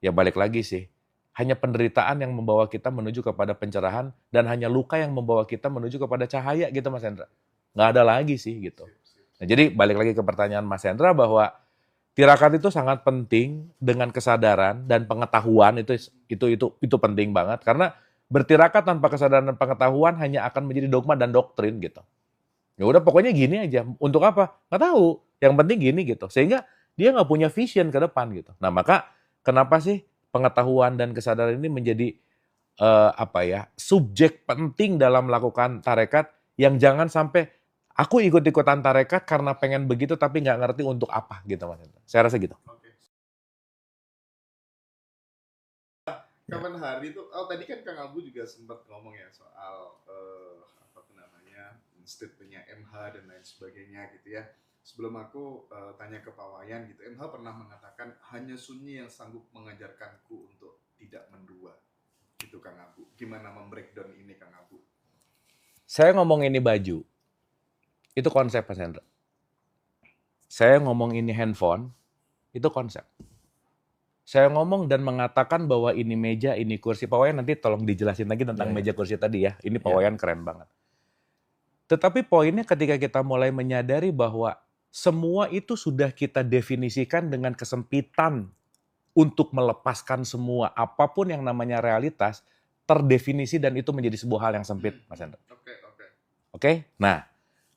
Ya balik lagi sih, hanya penderitaan yang membawa kita menuju kepada pencerahan dan hanya luka yang membawa kita menuju kepada cahaya gitu Mas Hendra. Nggak ada lagi sih gitu. Sip, sip, Nah, sip. jadi balik lagi ke pertanyaan Mas Hendra bahwa tirakat itu sangat penting dengan kesadaran dan pengetahuan itu penting banget karena bertirakat tanpa kesadaran dan pengetahuan hanya akan menjadi dogma dan doktrin gitu. Ya udah pokoknya gini aja. Untuk apa? Nggak tahu. Yang penting gini gitu. Sehingga dia nggak punya vision ke depan gitu. Nah maka kenapa sih pengetahuan dan kesadaran ini menjadi apa ya subjek penting dalam melakukan tarekat yang jangan sampai aku ikut-ikutan tarekat karena pengen begitu tapi nggak ngerti untuk apa gitu Mas Hendra. Saya rasa gitu. Oke. Ya. Kapan hari itu, oh tadi kan Kang Abu juga sempat ngomong ya soal apa tuh namanya institutnya MH dan lain sebagainya gitu ya. Sebelum aku tanya ke Pak Wayan gitu, MH pernah mengatakan hanya Sunyi yang sanggup mengajarkanku untuk tidak mendua. Gitu Kang Abu. Gimana membreakdown ini Kang Abu? Saya ngomong ini baju, itu konsep Mas Hendra. Saya ngomong ini handphone, itu konsep. Saya ngomong dan mengatakan bahwa ini meja, ini kursi. Pak Wayan nanti tolong dijelasin lagi tentang Ya, ya. meja kursi tadi ya. Ini Pak Ya. Wayan keren banget. Tetapi poinnya ketika kita mulai menyadari bahwa semua itu sudah kita definisikan dengan kesempitan untuk melepaskan semua apapun yang namanya realitas terdefinisi dan itu menjadi sebuah hal yang sempit, Mas Hendra. Oke, oke. Oke? Nah,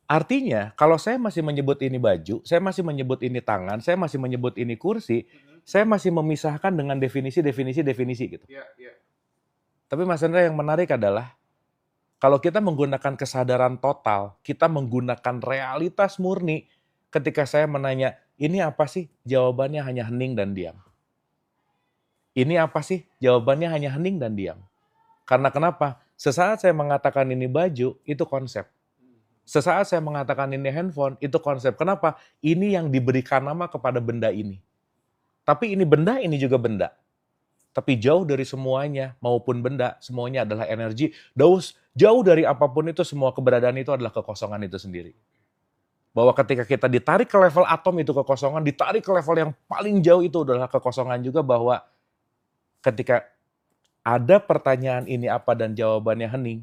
artinya kalau saya masih menyebut ini baju, saya masih menyebut ini tangan, saya masih menyebut ini kursi, saya masih memisahkan dengan definisi gitu. Iya, iya. Tapi Mas Hendra yang menarik adalah kalau kita menggunakan kesadaran total, kita menggunakan realitas murni, ketika saya menanya, ini apa sih? Jawabannya hanya hening dan diam. Ini apa sih? Jawabannya hanya hening dan diam. Karena kenapa? Sesaat saya mengatakan ini baju, itu konsep. Sesaat saya mengatakan ini handphone, itu konsep. Kenapa? Ini yang diberikan nama kepada benda ini. Tapi ini benda, ini juga benda. Tapi jauh dari semuanya, maupun benda, semuanya adalah energi. Jauh dari apapun itu, semua keberadaan itu adalah kekosongan itu sendiri. Bahwa ketika kita ditarik ke level atom itu kekosongan, ditarik ke level yang paling jauh itu adalah kekosongan juga, bahwa ketika ada pertanyaan ini apa dan jawabannya hening,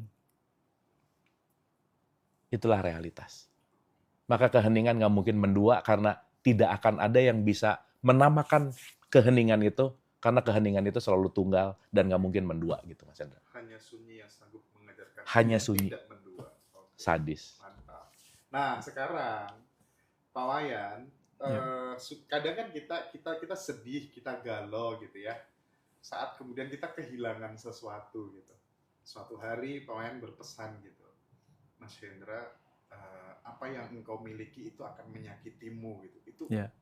itulah realitas. Maka keheningan nggak mungkin mendua karena tidak akan ada yang bisa menamakan keheningan itu karena keheningan itu selalu tunggal dan nggak mungkin mendua gitu Mas Hendra. Hanya Sunyi yang sanggup mengajarkan Hanya Sunyi. tidak mendua. Oke. Sadis. Mantap. Nah, sekarang Pak Wayan, kadang kan kita sedih, kita galau gitu ya. Saat kemudian kita kehilangan sesuatu gitu. Suatu hari Pak Wayan berpesan gitu, Mas Hendra, apa yang engkau miliki itu akan menyakitimu gitu. Itu Ya.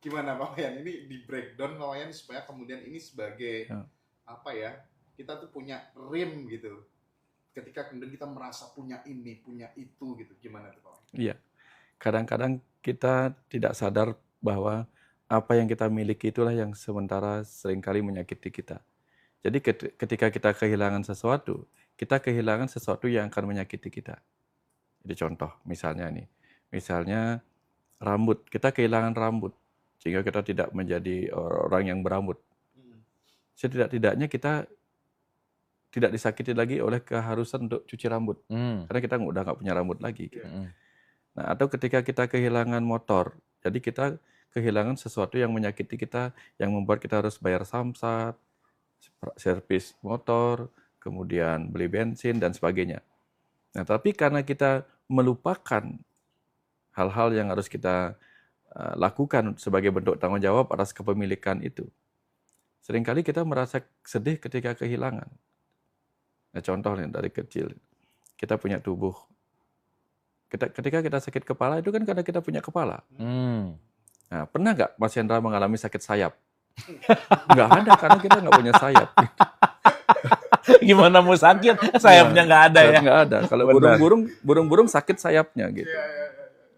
Gimana Pak Wayan? Ini di breakdown Pak Wayan supaya kemudian ini sebagai apa ya? Kita tuh punya rim gitu. Ketika kemudian kita merasa punya ini, punya itu gitu. Gimana tuh Pak Wayan? Iya. Kadang-kadang kita tidak sadar bahwa apa yang kita miliki itulah yang sementara seringkali menyakiti kita. Jadi ketika kita kehilangan sesuatu, kita kehilangan sesuatu yang akan menyakiti kita. Jadi contoh misalnya nih, misalnya rambut, kita kehilangan rambut sehingga kita tidak menjadi orang yang berambut. Setidak-tidaknya kita tidak disakiti lagi oleh keharusan untuk cuci rambut, karena kita udah nggak punya rambut lagi. Gitu. Nah, atau ketika kita kehilangan motor, jadi kita kehilangan sesuatu yang menyakiti kita, yang membuat kita harus bayar samsat, servis motor, kemudian beli bensin, dan sebagainya. Nah, tapi karena kita melupakan hal-hal yang harus kita lakukan sebagai bentuk tanggung jawab atas kepemilikan itu, seringkali kita merasa sedih ketika kehilangan. Nah, contohnya dari kecil, kita punya tubuh. Ketika kita sakit kepala itu kan karena kita punya kepala. Nah, pernah nggak Mas Hendra mengalami sakit sayap? Nggak ada, karena kita nggak punya sayap. Gimana mau sakit? Sayapnya nggak ada ya? Nggak ada. Kalau burung-burung sakit sayapnya gitu.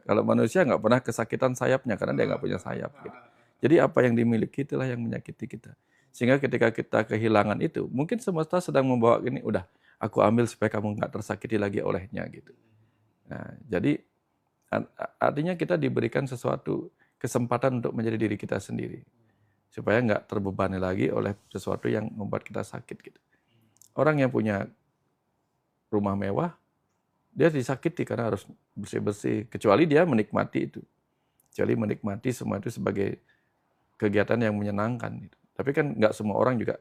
Kalau manusia nggak pernah kesakitan sayapnya karena dia nggak punya sayap. Gitu. Jadi apa yang dimiliki itulah yang menyakiti kita. Sehingga ketika kita kehilangan itu, mungkin semesta sedang membawa ini, udah aku ambil supaya kamu nggak tersakiti lagi olehnya gitu. Nah, jadi artinya kita diberikan sesuatu kesempatan untuk menjadi diri kita sendiri. supaya nggak terbebani lagi oleh sesuatu yang membuat kita sakit gitu. Orang yang punya rumah mewah, dia disakiti karena harus bersih-bersih, kecuali dia menikmati itu. Kecuali menikmati semua itu sebagai kegiatan yang menyenangkan gitu. Tapi kan nggak semua orang juga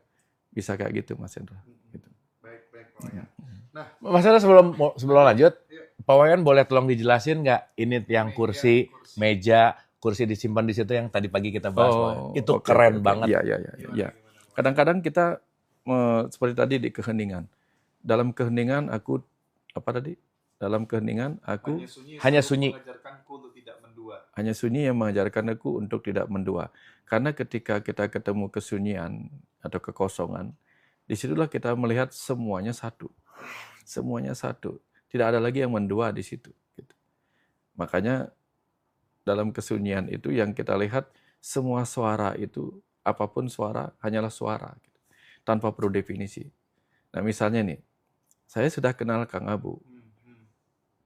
bisa kayak gitu, Mas Hendra. Gitu. Baik, Pak Wayan. Nah, Mas Hendra, sebelum lanjut, iya. Pak Wayan boleh tolong dijelasin nggak ini yang Meja, kursi, meja, kursi disimpan di situ yang tadi pagi kita bahas, Pak Wayan. Itu oke, keren oke. banget. Iya. Gimana? Kadang-kadang kita seperti tadi di keheningan. Dalam keheningan aku Dalam keheningan aku Hanya selalu sunyi. mengajarkanku untuk tidak mendua. hanya sunyi yang mengajarkan aku untuk tidak mendua. Karena ketika kita ketemu kesunyian atau kekosongan, disitulah kita melihat semuanya satu. Semuanya satu. Tidak ada lagi yang mendua di situ. Gitu. Makanya dalam kesunyian itu yang kita lihat semua suara itu, apapun suara, hanyalah suara. Gitu. Tanpa perlu definisi. Nah misalnya nih, saya sudah kenal Kang Abu.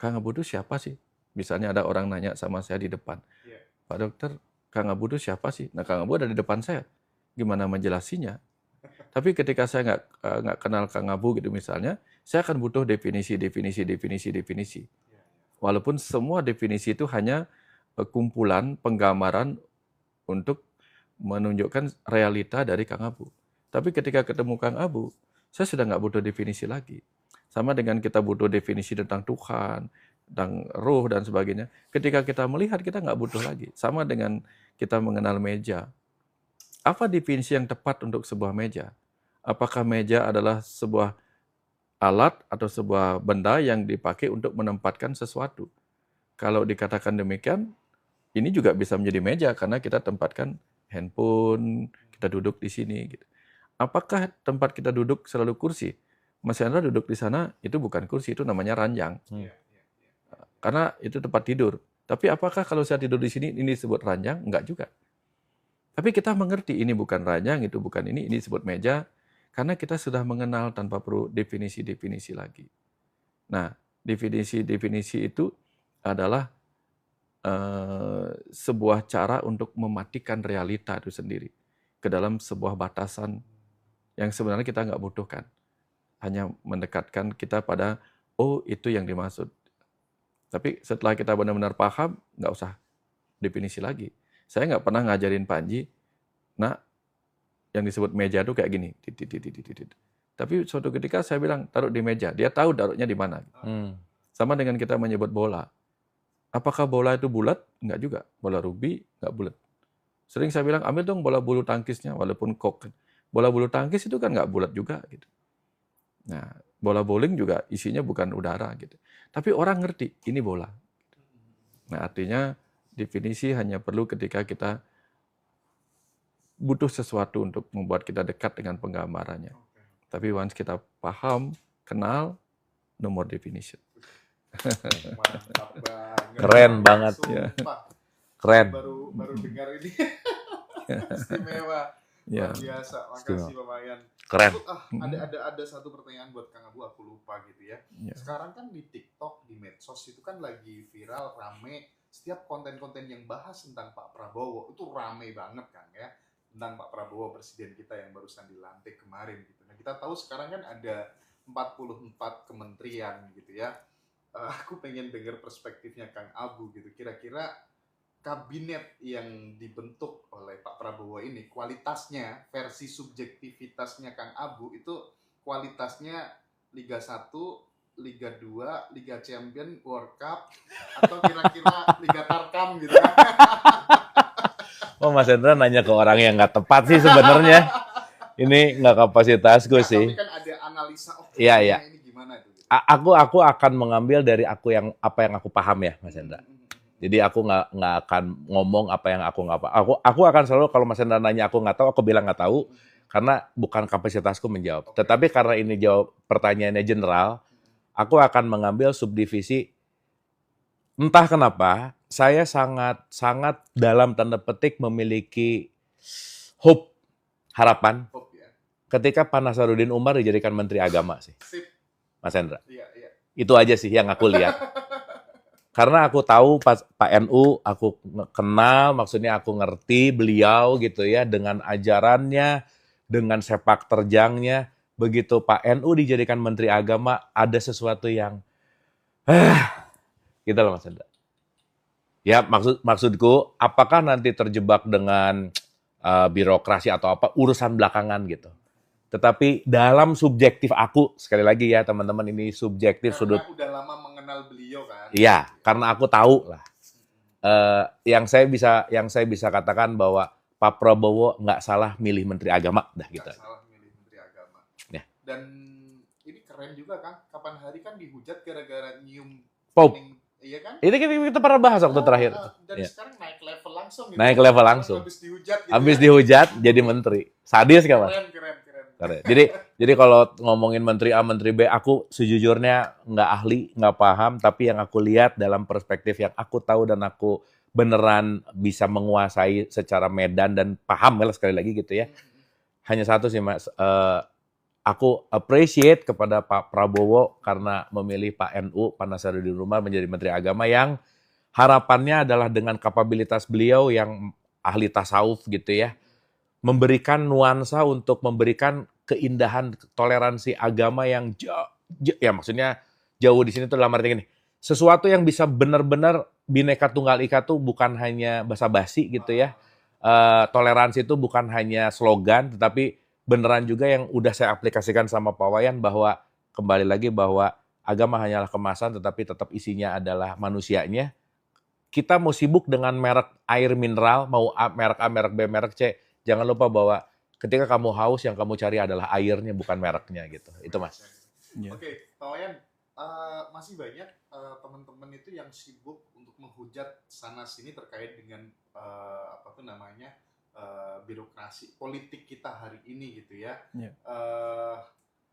Kang Abu itu siapa sih? Misalnya ada orang nanya sama saya di depan. Iya. Pak dokter, Kang Abu itu siapa sih? Nah Kang Abu ada di depan saya. Gimana menjelasinya? Tapi ketika saya nggak kenal Kang Abu gitu misalnya, saya akan butuh definisi. Walaupun semua definisi itu hanya kumpulan penggambaran untuk menunjukkan realita dari Kang Abu. Tapi ketika ketemu Kang Abu, saya sudah nggak butuh definisi lagi. Sama dengan kita butuh definisi tentang Tuhan, tentang roh dan sebagainya. Ketika kita melihat, kita nggak butuh lagi. Sama dengan kita mengenal meja. Apa definisi yang tepat untuk sebuah meja? Apakah meja adalah sebuah alat atau sebuah benda yang dipakai untuk menempatkan sesuatu? Kalau dikatakan demikian, ini juga bisa menjadi meja karena kita tempatkan handphone, kita duduk di sini. Gitu. Apakah tempat kita duduk selalu kursi? Mas Hendra duduk di sana, itu bukan kursi, itu namanya ranjang. Karena itu tempat tidur. Tapi apakah kalau saya tidur di sini, ini disebut ranjang? Enggak juga. Tapi kita mengerti ini bukan ranjang, itu bukan ini disebut meja. Karena kita sudah mengenal tanpa perlu definisi-definisi lagi. Nah, definisi-definisi itu adalah sebuah cara untuk mematikan realita itu sendiri. Ke dalam sebuah batasan yang sebenarnya kita nggak butuhkan. Hanya mendekatkan kita pada, oh itu yang dimaksud. Tapi setelah kita benar-benar paham, nggak usah definisi lagi. Saya nggak pernah ngajarin Panji, nah yang disebut meja itu kayak gini. Tapi suatu ketika saya bilang, taruh di meja. Dia tahu taruhnya di mana. Sama dengan kita menyebut bola. Apakah bola itu bulat? Nggak juga. Bola rubi, nggak bulat. Sering saya bilang, ambil dong bola bulu tangkisnya, walaupun kok. Bola bulu tangkis itu kan nggak bulat juga. Gitu. Nah, bola bowling juga isinya bukan udara gitu. Tapi orang ngerti, ini bola. Nah, artinya definisi hanya perlu ketika kita butuh sesuatu untuk membuat kita dekat dengan penggambarannya. Tapi once kita paham, kenal, no more definition. Mantap banget. Keren banget. Sumpah. Keren. Baru dengar ini. Istimewa. Ya. Luar biasa. Makasih Pak Wayan. Keren. Ada satu pertanyaan buat Kang Abu, aku lupa gitu ya. Sekarang kan di TikTok, di medsos itu kan lagi viral, rame. Setiap konten-konten yang bahas tentang Pak Prabowo itu rame banget kan ya. Tentang Pak Prabowo, presiden kita yang barusan dilantik kemarin gitu. Nah kita tahu sekarang kan ada 44 kementerian gitu ya. Aku pengen dengar perspektifnya Kang Abu gitu. Kira-kira kabinet yang dibentuk oleh Pak Prabowo ini kualitasnya, versi subjektivitasnya Kang Abu itu kualitasnya Liga 1, Liga 2, Liga Champion, World Cup, atau kira-kira Liga Tarkam gitu kan. Oh, Mas Hendra nanya ke orang yang nggak tepat sih sebenarnya. Ini nggak kapasitasku sih. Tapi kan ada analisa, Iya. ini gimana itu? Gitu. Aku akan mengambil dari apa yang aku paham ya, Mas Hendra. Jadi aku nggak akan ngomong apa yang aku nggak paham. Aku akan selalu kalau Mas Hendra nanya aku nggak tahu, aku bilang nggak tahu karena bukan kapasitasku menjawab. Tetapi karena ini jawab pertanyaannya general, aku akan mengambil subdivisi. Entah kenapa saya sangat dalam tanda petik memiliki hope, harapan. Ketika Pak Nasaruddin Umar dijadikan Menteri Agama sih, Mas Hendra. Iya. Itu aja sih yang aku lihat. Karena aku tahu Pak NU, aku kenal, maksudnya aku ngerti beliau gitu ya, dengan ajarannya, dengan sepak terjangnya. Begitu Pak NU dijadikan Menteri Agama, ada sesuatu yang, gitu loh Mas Hendra. Ya, maksudku, apakah nanti terjebak dengan birokrasi atau apa, urusan belakangan gitu. Tetapi dalam subjektif aku, sekali lagi ya teman-teman, ini subjektif sudut. Karena udah lama mengenal beliau kan. Iya, karena aku tahu lah. Yang saya bisa katakan bahwa Pak Prabowo nggak salah milih Menteri Agama, dah gitu. Nggak salah milih Menteri Agama. Ya. Dan ini keren juga kan, kapan hari kan dihujat gara-gara nyium Pop. iya kan? Itu kita pernah bahas waktu terakhir. Dan Ya. sekarang naik level langsung gitu. Naik level langsung. Habis dihujat gitu. Habis dihujat jadi menteri. Sadis kan, Mas? Keren. Jadi kalau ngomongin menteri A, menteri B, aku sejujurnya nggak ahli, nggak paham, tapi yang aku lihat dalam perspektif yang aku tahu dan aku beneran bisa menguasai secara medan dan paham lah sekali lagi gitu ya. Hanya satu sih Mas, aku appreciate kepada Pak Prabowo karena memilih Pak NU, Pak Nasaruddin Umar menjadi Menteri Agama yang harapannya adalah dengan kapabilitas beliau yang ahli tasawuf gitu ya, memberikan nuansa untuk memberikan keindahan toleransi agama yang ya maksudnya jauh di sini tuh dalam arti gini, sesuatu yang bisa benar-benar Bhinneka Tunggal Ika tuh bukan hanya basa-basi gitu ya. Toleransi itu bukan hanya slogan, tetapi beneran juga yang udah saya aplikasikan sama Pak Wayan bahwa kembali lagi bahwa agama hanyalah kemasan tetapi tetap isinya adalah manusianya. Kita mau sibuk dengan merek air mineral, mau merek A, merek B, merek C, jangan lupa bahwa ketika kamu haus yang kamu cari adalah airnya bukan mereknya gitu. Itu Mas. Ya. Oke, Pak Wayan, masih banyak teman-teman itu yang sibuk untuk menghujat sana sini terkait dengan apa tuh namanya birokrasi politik kita hari ini gitu ya. Ya.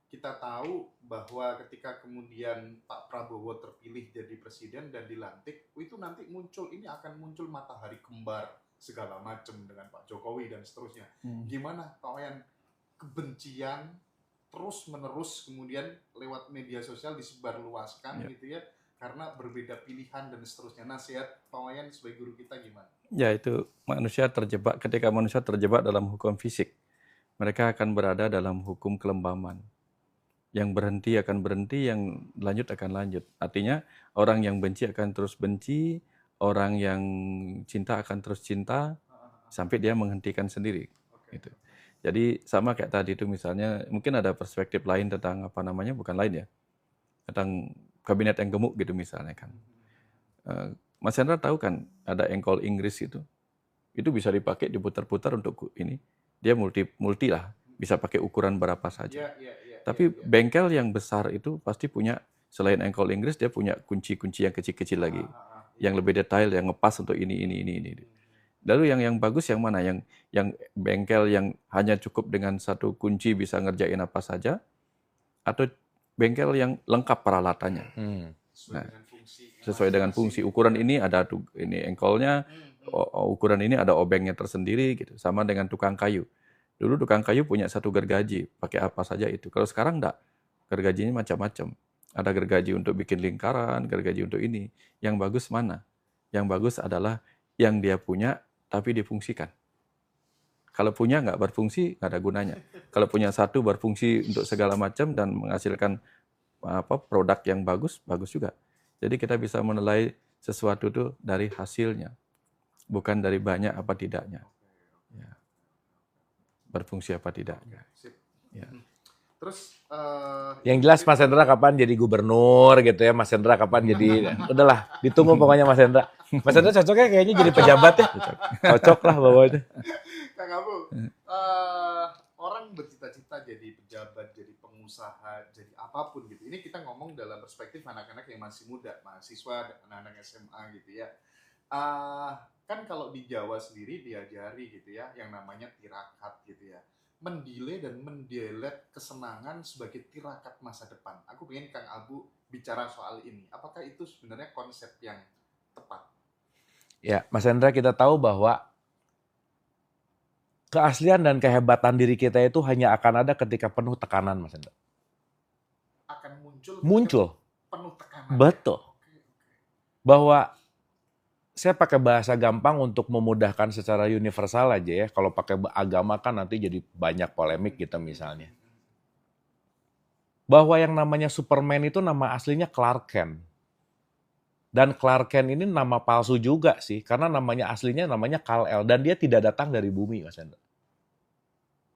Kita tahu bahwa ketika kemudian Pak Prabowo terpilih jadi presiden dan dilantik, itu nanti akan muncul matahari kembar segala macam dengan Pak Jokowi dan seterusnya. Gimana Pak Wayan, kebencian terus menerus kemudian lewat media sosial disebarluaskan gitu ya, karena berbeda pilihan dan seterusnya. Nasihat Pak Wayan sebagai guru kita gimana? Ya, itu ketika manusia terjebak dalam hukum fisik, mereka akan berada dalam hukum kelembaman. Yang berhenti akan berhenti, yang lanjut akan lanjut. Artinya orang yang benci akan terus benci, orang yang cinta akan terus cinta, sampai dia menghentikan sendiri. Gitu. Jadi sama kayak tadi itu misalnya, mungkin ada perspektif lain tentang bukan lain ya, tentang kabinet yang gemuk gitu misalnya kan. Mas Hendra tahu kan ada engkol Inggris itu bisa dipakai diputar-putar untuk ini, dia multi lah, bisa pakai ukuran berapa saja. Tapi bengkel yang besar itu pasti punya, selain engkol Inggris, dia punya kunci-kunci yang kecil-kecil lagi, yang lebih detail, yang ngepas untuk ini. Lalu yang bagus yang mana? Yang bengkel yang hanya cukup dengan satu kunci bisa ngerjain apa saja, atau bengkel yang lengkap peralatannya. Sesuai dengan fungsi. Ukuran ini ada ini engkolnya, ukuran ini ada obengnya tersendiri gitu. Sama dengan tukang kayu. Dulu tukang kayu punya satu gergaji, pakai apa saja itu. Kalau sekarang enggak, gergajinya macam-macam. Ada gergaji untuk bikin lingkaran, gergaji untuk ini. Yang bagus mana? Yang bagus adalah yang dia punya tapi difungsikan. Kalau punya nggak berfungsi, nggak ada gunanya. Kalau punya satu berfungsi untuk segala macam dan menghasilkan produk yang bagus, bagus juga. Jadi kita bisa menilai sesuatu itu dari hasilnya, bukan dari banyak apa tidaknya. Ya. Berfungsi apa tidaknya. Ya. Terus yang jelas Mas Hendra kapan jadi gubernur gitu ya, Mas Hendra kapan jadi, udahlah ditunggu pokoknya Mas Hendra. Mas Hendra cocoknya kayaknya jadi pejabat ya, cocok lah bawahnya. Kang Abu, orang bercita-cita jadi pejabat, jadi pengusaha, jadi apapun gitu. Ini kita ngomong dalam perspektif anak-anak yang masih muda, mahasiswa, anak-anak SMA gitu ya. Kan kalau di Jawa sendiri diajari gitu ya, yang namanya tirakat gitu ya. Mendile dan mendelet kesenangan sebagai tirakat masa depan. Aku pengen Kang Abu bicara soal ini. Apakah itu sebenarnya konsep yang tepat? Ya, Mas Hendra, kita tahu bahwa keaslian dan kehebatan diri kita itu hanya akan ada ketika penuh tekanan, Mas Hendra. Akan muncul Muncul. penuh tekanan. Betul. bahwa saya pakai bahasa gampang untuk memudahkan secara universal aja ya. Kalau pakai agama kan nanti jadi banyak polemik gitu misalnya. Bahwa yang namanya Superman itu nama aslinya Clark Kent. Dan Clark Kent ini nama palsu juga sih, karena namanya aslinya namanya Kal-El dan dia tidak datang dari bumi, Mas Hendra.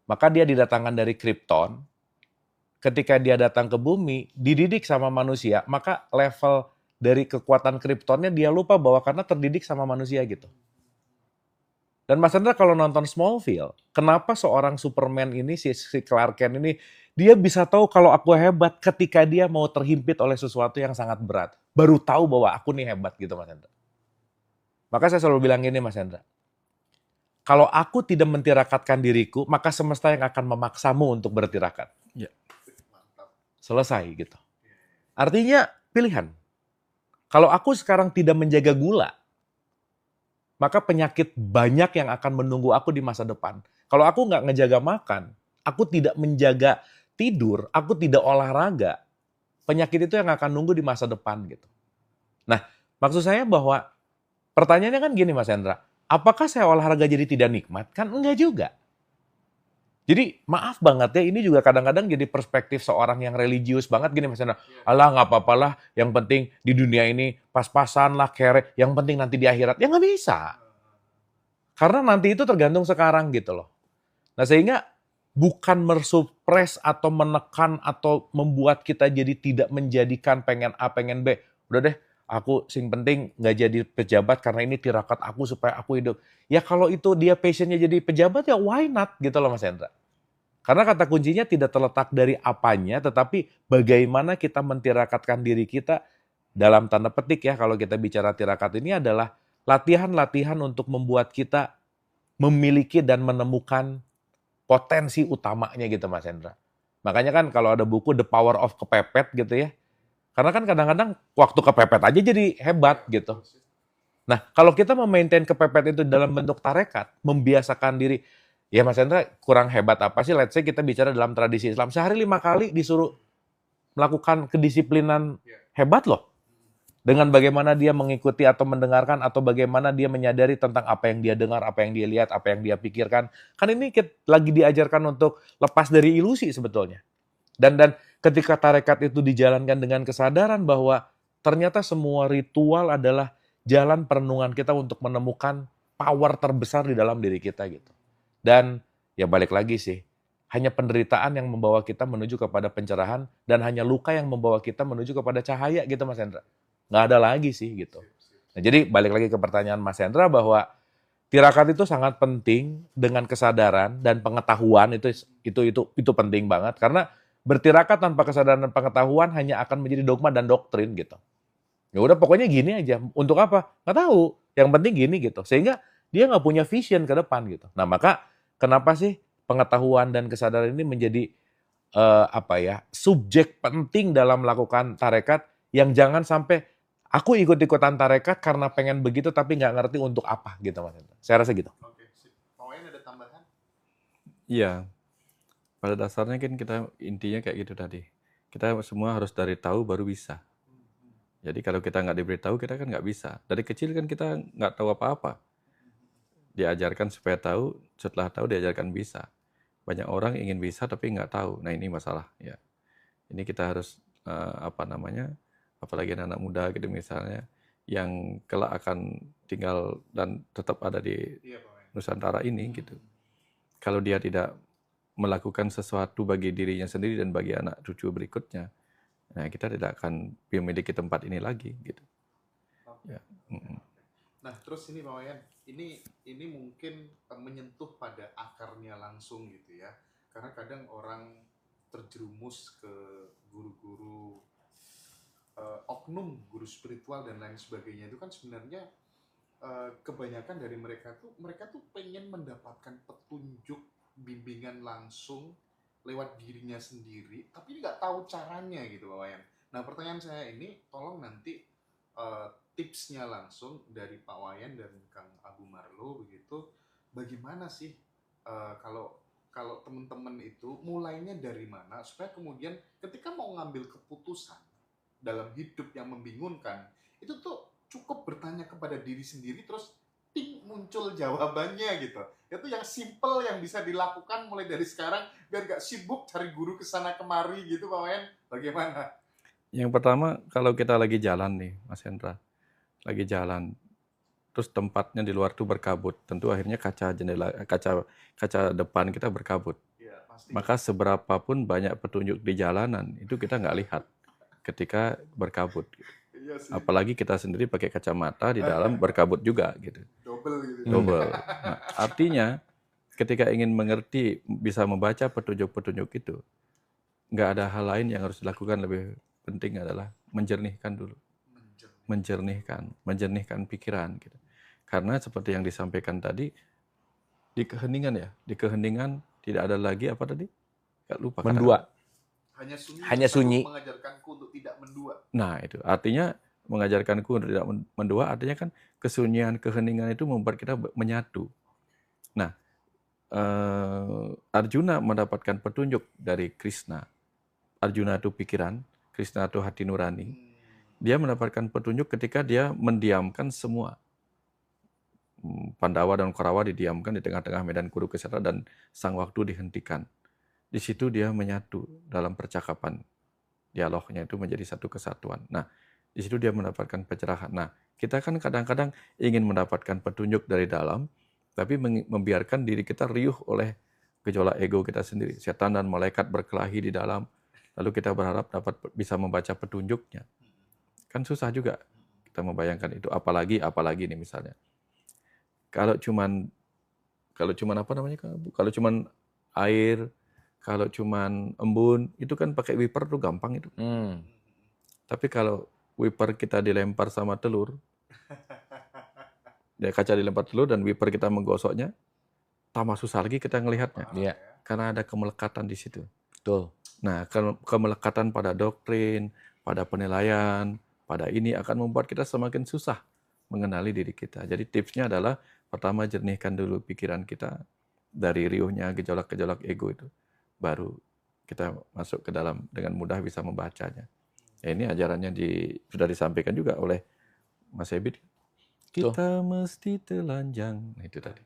Maka dia didatangkan dari Krypton. Ketika dia datang ke bumi, dididik sama manusia, maka level dari kekuatan Kryptonnya dia lupa bahwa karena terdidik sama manusia gitu. Dan Mas Hendra kalau nonton Smallville, kenapa seorang Superman ini, si Clark Kent ini, dia bisa tahu kalau aku hebat ketika dia mau terhimpit oleh sesuatu yang sangat berat. Baru tahu bahwa aku nih hebat gitu Mas Hendra. Maka saya selalu bilang gini Mas Hendra, kalau aku tidak mentirakatkan diriku, maka semesta yang akan memaksamu untuk bertirakat. Ya. Mantap. Selesai gitu. Artinya pilihan. Kalau aku sekarang tidak menjaga gula, maka penyakit banyak yang akan menunggu aku di masa depan. Kalau aku nggak ngejaga makan, aku tidak menjaga tidur, aku tidak olahraga, penyakit itu yang akan nunggu di masa depan gitu. Nah, maksud saya bahwa pertanyaannya kan gini Mas Hendra, apakah saya olahraga jadi tidak nikmat? Kan enggak juga. Jadi maaf banget ya, ini juga kadang-kadang jadi perspektif seorang yang religius banget gini Mas Hendra. Alah nggak apa-apalah, yang penting di dunia ini pas-pasan lah, kere, yang penting nanti di akhirat. Ya nggak bisa. Karena nanti itu tergantung sekarang gitu loh. Nah sehingga bukan mersupres atau menekan atau membuat kita jadi tidak menjadikan pengen A, pengen B. Udah deh, aku sing penting nggak jadi pejabat karena ini tirakat aku supaya aku hidup. Ya kalau itu dia passionnya jadi pejabat ya why not gitu loh Mas Hendra. Karena kata kuncinya tidak terletak dari apanya, tetapi bagaimana kita mentirakatkan diri kita dalam tanda petik ya, kalau kita bicara tirakat ini adalah latihan-latihan untuk membuat kita memiliki dan menemukan potensi utamanya gitu Mas Hendra. Makanya kan kalau ada buku The Power of Kepepet gitu ya, karena kan kadang-kadang waktu kepepet aja jadi hebat gitu. Nah, kalau kita memaintain kepepet itu dalam bentuk tarekat, membiasakan diri, ya Mas Hendra kurang hebat apa sih? Let's say kita bicara dalam tradisi Islam, sehari 5 kali disuruh melakukan kedisiplinan hebat loh. Dengan bagaimana dia mengikuti atau mendengarkan atau bagaimana dia menyadari tentang apa yang dia dengar, apa yang dia lihat, apa yang dia pikirkan. Kan ini lagi diajarkan untuk lepas dari ilusi sebetulnya. Dan ketika tarekat itu dijalankan dengan kesadaran bahwa ternyata semua ritual adalah jalan perenungan kita untuk menemukan power terbesar di dalam diri kita gitu. Dan ya balik lagi sih, hanya penderitaan yang membawa kita menuju kepada pencerahan dan hanya luka yang membawa kita menuju kepada cahaya gitu Mas Hendra. Nggak ada lagi sih gitu. Nah, jadi balik lagi ke pertanyaan Mas Hendra bahwa tirakat itu sangat penting dengan kesadaran dan pengetahuan itu penting banget karena bertirakat tanpa kesadaran dan pengetahuan hanya akan menjadi dogma dan doktrin gitu. Ya udah pokoknya gini aja. Untuk apa? Nggak tahu. Yang penting gini gitu. Sehingga dia nggak punya vision ke depan gitu. Nah maka kenapa sih pengetahuan dan kesadaran ini menjadi subjek penting dalam melakukan tarekat yang jangan sampai aku ikut-ikutan tarekat karena pengen begitu tapi nggak ngerti untuk apa gitu Mas. Saya rasa gitu. Oke, sip. Pak Wayan ada tambahan? Iya, pada dasarnya kan kita intinya kayak gitu tadi. Kita semua harus dari tahu baru bisa. Jadi kalau kita nggak diberitahu kita kan nggak bisa. Dari kecil kan kita nggak tahu apa-apa. Diajarkan supaya tahu, setelah tahu diajarkan bisa. Banyak orang ingin bisa tapi nggak tahu. Nah ini masalah ya. Ini kita harus apalagi anak muda gitu misalnya, yang kelak akan tinggal dan tetap ada di Iya, Pak Wayan. Nusantara ini gitu. Kalau dia tidak melakukan sesuatu bagi dirinya sendiri dan bagi anak cucu berikutnya, nah kita tidak akan memiliki tempat ini lagi gitu. Oke. Ya. Mm-mm. Nah, terus ini Pak Wayan, ini mungkin menyentuh pada akarnya langsung gitu ya. Karena kadang orang terjerumus ke guru-guru oknum, guru spiritual dan lain sebagainya itu kan sebenarnya kebanyakan dari mereka tuh pengen mendapatkan petunjuk bimbingan langsung lewat dirinya sendiri, tapi nggak tahu caranya gitu Pak Wayan. Nah pertanyaan saya ini, tolong nanti tipsnya langsung dari Pak Wayan dan Kang Abu Marlo begitu, bagaimana sih kalau teman-teman itu mulainya dari mana supaya kemudian ketika mau ngambil keputusan dalam hidup yang membingungkan itu tuh cukup bertanya kepada diri sendiri terus ting muncul jawabannya gitu. Itu yang simple yang bisa dilakukan mulai dari sekarang biar gak sibuk cari guru kesana kemari gitu Pak Wayan. Bagaimana? Yang pertama, kalau kita lagi jalan nih, Mas Hendra, lagi jalan, terus tempatnya di luar tuh berkabut, tentu akhirnya kaca depan kita berkabut. Ya, pasti. Maka seberapapun banyak petunjuk di jalanan, itu kita nggak lihat ketika berkabut. Iya sih. Apalagi kita sendiri pakai kacamata di dalam berkabut juga gitu. Double gitu. Double. Nah, artinya ketika ingin mengerti, bisa membaca petunjuk-petunjuk itu, nggak ada hal lain yang harus dilakukan. Lebih penting adalah menjernihkan dulu, menjernihkan pikiran gitu. Karena seperti yang disampaikan tadi, di keheningan tidak ada lagi apa tadi? Nggak lupa. Mendua. Hanya sunyi. Sunyi. Mengajarkanku untuk tidak mendua. Nah, itu artinya mengajarkanku untuk tidak mendua, artinya kan kesunyian, keheningan itu membuat kita menyatu. Nah, Arjuna mendapatkan petunjuk dari Krishna. Arjuna itu pikiran, Krishna itu hati nurani. Dia mendapatkan petunjuk ketika dia mendiamkan semua. Pandawa dan Kaurawa didiamkan di tengah-tengah medan Kurukshetra dan sang waktu dihentikan. Di situ dia menyatu dalam percakapan. Dialognya itu menjadi satu kesatuan. Nah, di situ dia mendapatkan pencerahan. Nah, kita kan kadang-kadang ingin mendapatkan petunjuk dari dalam, tapi membiarkan diri kita riuh oleh gejolak ego kita sendiri. Setan dan malaikat berkelahi di dalam, lalu kita berharap bisa membaca petunjuknya. Kan susah juga kita membayangkan itu. Apalagi nih misalnya. Kalau cuman apa namanya? Kalau cuman air, kalau cuman embun, itu kan pakai wiper tuh gampang itu. Tapi kalau wiper kita dilempar sama telur, kaca dilempar telur dan wiper kita menggosoknya, tambah susah lagi kita ngelihatnya. Iya. Karena ada kemelekatan di situ. Betul. Nah, kemelekatan pada doktrin, pada penilaian, pada ini akan membuat kita semakin susah mengenali diri kita. Jadi tipsnya adalah pertama jernihkan dulu pikiran kita dari riuhnya gejolak-gejolak ego itu. Baru kita masuk ke dalam dengan mudah bisa membacanya. Ya, ini ajarannya sudah disampaikan juga oleh Mas Ebit. Kita mesti telanjang. Nah, itu tadi.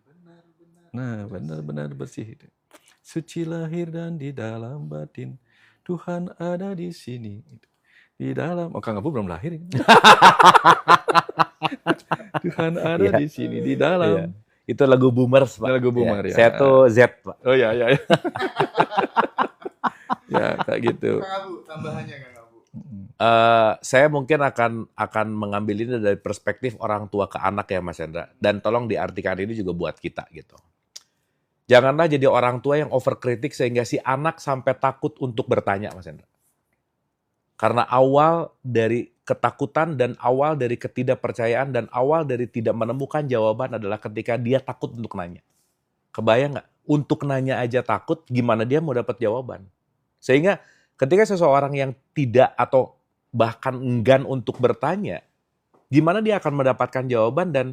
Nah, benar-benar bersih itu. Suci lahir dan di dalam batin. Tuhan ada di sini. Di dalam. Oh, Kang Abu belum lahir. Tuhan ada di sini, di dalam. Iya. Itu lagu Boomers, Pak. Lagu Boomer, ya. Saya tuh Z, Pak. Oh ya. Ya, kayak gitu. Kang Abu, tambahannya Kang Abu. Saya mungkin akan mengambil ini dari perspektif orang tua ke anak ya Mas Hendra. Dan tolong diartikan ini juga buat kita gitu. Janganlah jadi orang tua yang overkritik sehingga si anak sampai takut untuk bertanya Mas Hendra. Karena awal dari ketakutan dan awal dari ketidakpercayaan dan awal dari tidak menemukan jawaban adalah ketika dia takut untuk nanya. Kebayang nggak? Untuk nanya aja takut, gimana dia mau dapat jawaban? Sehingga ketika seseorang yang tidak atau bahkan enggan untuk bertanya, gimana dia akan mendapatkan jawaban? Dan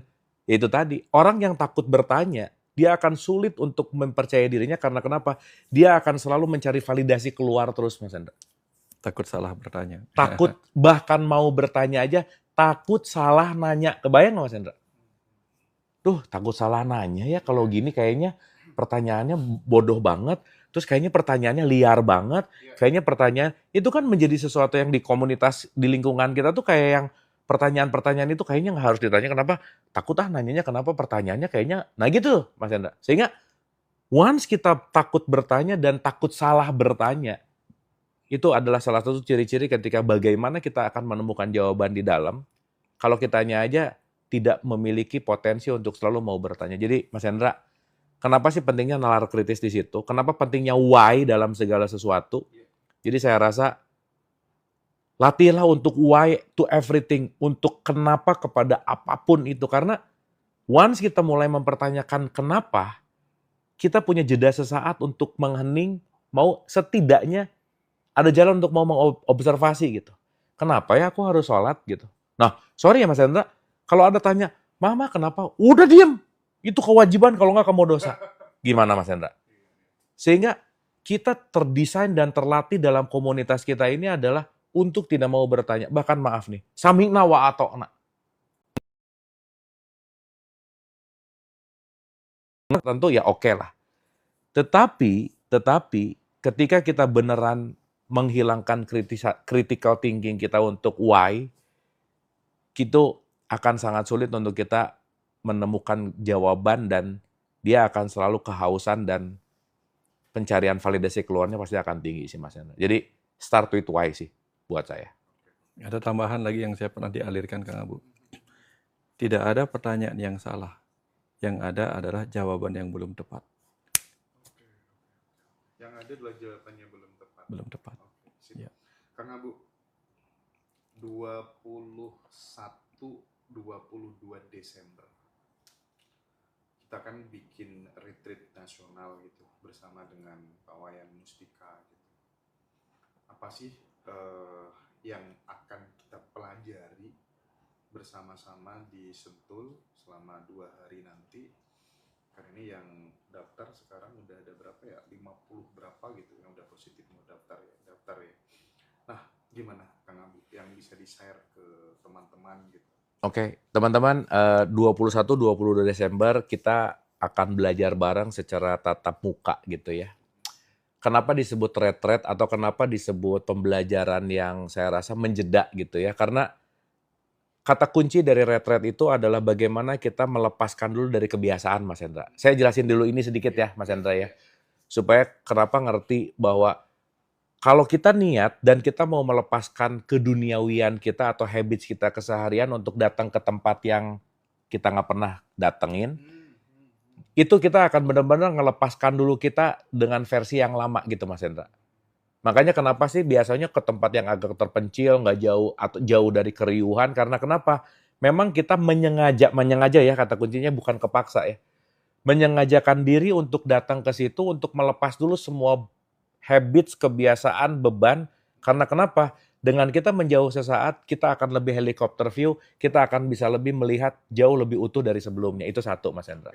itu tadi, orang yang takut bertanya, dia akan sulit untuk mempercayai dirinya karena kenapa? Dia akan selalu mencari validasi keluar terus, Mas Hendra. Takut salah bertanya. Takut bahkan mau bertanya aja, takut salah nanya. Kebayang nggak Mas Hendra? Tuh, takut salah nanya ya kalau gini kayaknya pertanyaannya bodoh banget. Terus kayaknya pertanyaannya liar banget. Kayaknya pertanyaan, itu kan menjadi sesuatu yang di komunitas, di lingkungan kita tuh kayak yang pertanyaan-pertanyaan itu kayaknya nggak harus ditanya. Kenapa? Takut nanyanya kenapa pertanyaannya kayaknya, nah gitu Mas Hendra. Sehingga once kita takut bertanya dan takut salah bertanya, itu adalah salah satu ciri-ciri ketika bagaimana kita akan menemukan jawaban di dalam. Kalau kitanya aja tidak memiliki potensi untuk selalu mau bertanya. Jadi Mas Hendra, kenapa sih pentingnya nalar kritis di situ? Kenapa pentingnya why dalam segala sesuatu? Jadi saya rasa latihlah untuk why to everything, untuk kenapa kepada apapun itu. Karena once kita mulai mempertanyakan kenapa, kita punya jeda sesaat untuk menghening, mau setidaknya ada jalan untuk mau mengobservasi gitu. Kenapa ya aku harus sholat gitu. Nah, sorry ya Mas Hendra, kalau ada tanya, Mama kenapa? Udah diem. Itu kewajiban kalau nggak kamu dosa. Gimana Mas Hendra? Sehingga kita terdesain dan terlatih dalam komunitas kita ini adalah untuk tidak mau bertanya. Bahkan maaf nih, sami'na wa ata'na. tentu ya oke lah. Tetapi ketika kita beneran menghilangkan critical thinking kita untuk why, itu akan sangat sulit untuk kita menemukan jawaban dan dia akan selalu kehausan dan pencarian validasi keluarnya pasti akan tinggi sih Mas Hendra. Jadi start with why sih buat saya. Ada tambahan lagi yang saya pernah dialirkan Kang Abu. Tidak ada pertanyaan yang salah. Yang ada adalah jawaban yang belum tepat. Oke. Yang ada adalah jawabannya belum tepat. Belum tepat. Oke, sip. Ya. Kang Abu, 21-22 Desember kita kan bikin retreat nasional gitu bersama dengan Pak Wayan Mustika gitu. Apa sih yang akan kita pelajari bersama-sama di Sentul selama 2 hari nanti? Karena ini yang daftar sekarang udah ada berapa ya? 50 berapa gitu yang udah positif mau daftar ya. Nah, gimana Kang Abu yang bisa di-share ke teman-teman gitu? Oke, teman-teman, 21-22 Desember kita akan belajar bareng secara tatap muka gitu ya. Kenapa disebut retreat atau kenapa disebut pembelajaran yang saya rasa menjeda gitu ya? Karena kata kunci dari retreat itu adalah bagaimana kita melepaskan dulu dari kebiasaan, Mas Hendra. Saya jelasin dulu ini sedikit ya, Mas Hendra ya. Supaya kenapa ngerti bahwa kalau kita niat dan kita mau melepaskan keduniawian kita atau habits kita keseharian untuk datang ke tempat yang kita nggak pernah datengin, itu kita akan benar-benar ngelepaskan dulu kita dengan versi yang lama gitu Mas Hendra. Makanya kenapa sih biasanya ke tempat yang agak terpencil, nggak jauh atau jauh dari keriuhan, karena kenapa? Memang kita menyengaja ya kata kuncinya, bukan kepaksa ya. Menyengajakan diri untuk datang ke situ untuk melepas dulu semua habits, kebiasaan, beban. Karena kenapa? Dengan kita menjauh sesaat, kita akan lebih helikopter view, kita akan bisa lebih melihat jauh lebih utuh dari sebelumnya. Itu satu, Mas Hendra.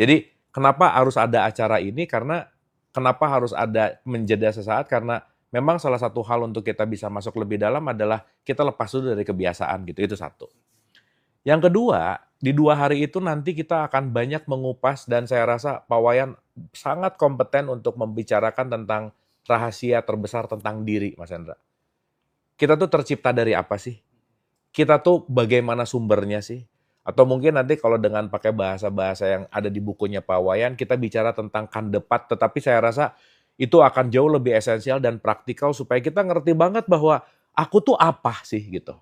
Jadi, kenapa harus ada acara ini? Karena kenapa harus ada menjeda sesaat? Karena memang salah satu hal untuk kita bisa masuk lebih dalam adalah kita lepas dulu dari kebiasaan gitu. Itu satu. Yang kedua, di 2 hari itu nanti kita akan banyak mengupas dan saya rasa Pak Wayan sangat kompeten untuk membicarakan tentang rahasia terbesar tentang diri, Mas Hendra. Kita tuh tercipta dari apa sih? Kita tuh bagaimana sumbernya sih? Atau mungkin nanti kalau dengan pakai bahasa-bahasa yang ada di bukunya Pak Wayan, kita bicara tentang kandepat, tetapi saya rasa itu akan jauh lebih esensial dan praktikal supaya kita ngerti banget bahwa aku tuh apa sih gitu.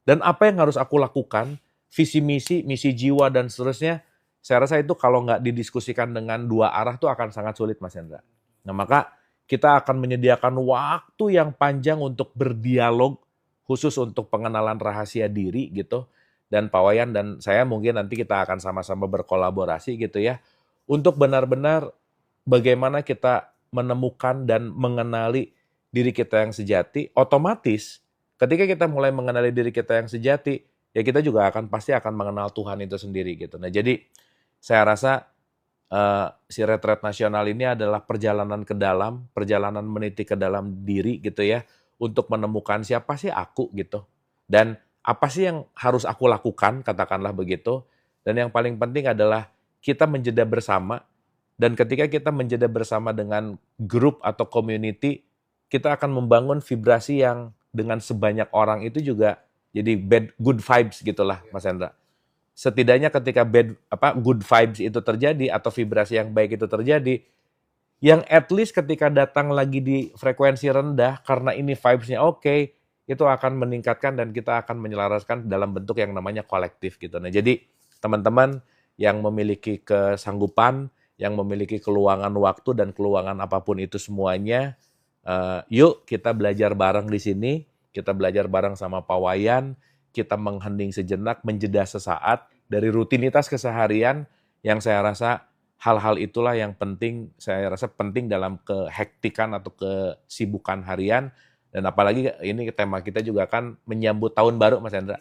Dan apa yang harus aku lakukan, visi misi jiwa dan seterusnya, saya rasa itu kalau nggak didiskusikan dengan 2 arah tuh akan sangat sulit Mas Hendra. Nah maka kita akan menyediakan waktu yang panjang untuk berdialog, khusus untuk pengenalan rahasia diri gitu. Dan Pak Wayan dan saya mungkin nanti kita akan sama-sama berkolaborasi gitu ya. Untuk benar-benar bagaimana kita menemukan dan mengenali diri kita yang sejati, otomatis ketika kita mulai mengenali diri kita yang sejati, ya kita juga pasti akan mengenal Tuhan itu sendiri gitu. Nah jadi saya rasa si retreat nasional ini adalah perjalanan ke dalam, perjalanan meniti ke dalam diri gitu ya, untuk menemukan siapa sih aku gitu. Dan apa sih yang harus aku lakukan, katakanlah begitu. Dan yang paling penting adalah kita menjeda bersama, dan ketika kita menjeda bersama dengan grup atau community, kita akan membangun vibrasi yang dengan sebanyak orang itu juga jadi good vibes gitulah Mas Hendra. Setidaknya ketika good vibes itu terjadi atau vibrasi yang baik itu terjadi, yang at least ketika datang lagi di frekuensi rendah karena ini vibes-nya oke, itu akan meningkatkan dan kita akan menyelaraskan dalam bentuk yang namanya kolektif gitu. Nah, jadi teman-teman yang memiliki kesanggupan, yang memiliki keluangan waktu dan keluangan apapun itu semuanya, yuk kita belajar bareng di sini, kita belajar bareng sama Pak Wayan, kita menghening sejenak, menjeda sesaat dari rutinitas keseharian yang saya rasa hal-hal itulah yang penting, saya rasa penting dalam kehektikan atau kesibukan harian. Dan apalagi ini tema kita juga kan menyambut tahun baru Mas Hendra.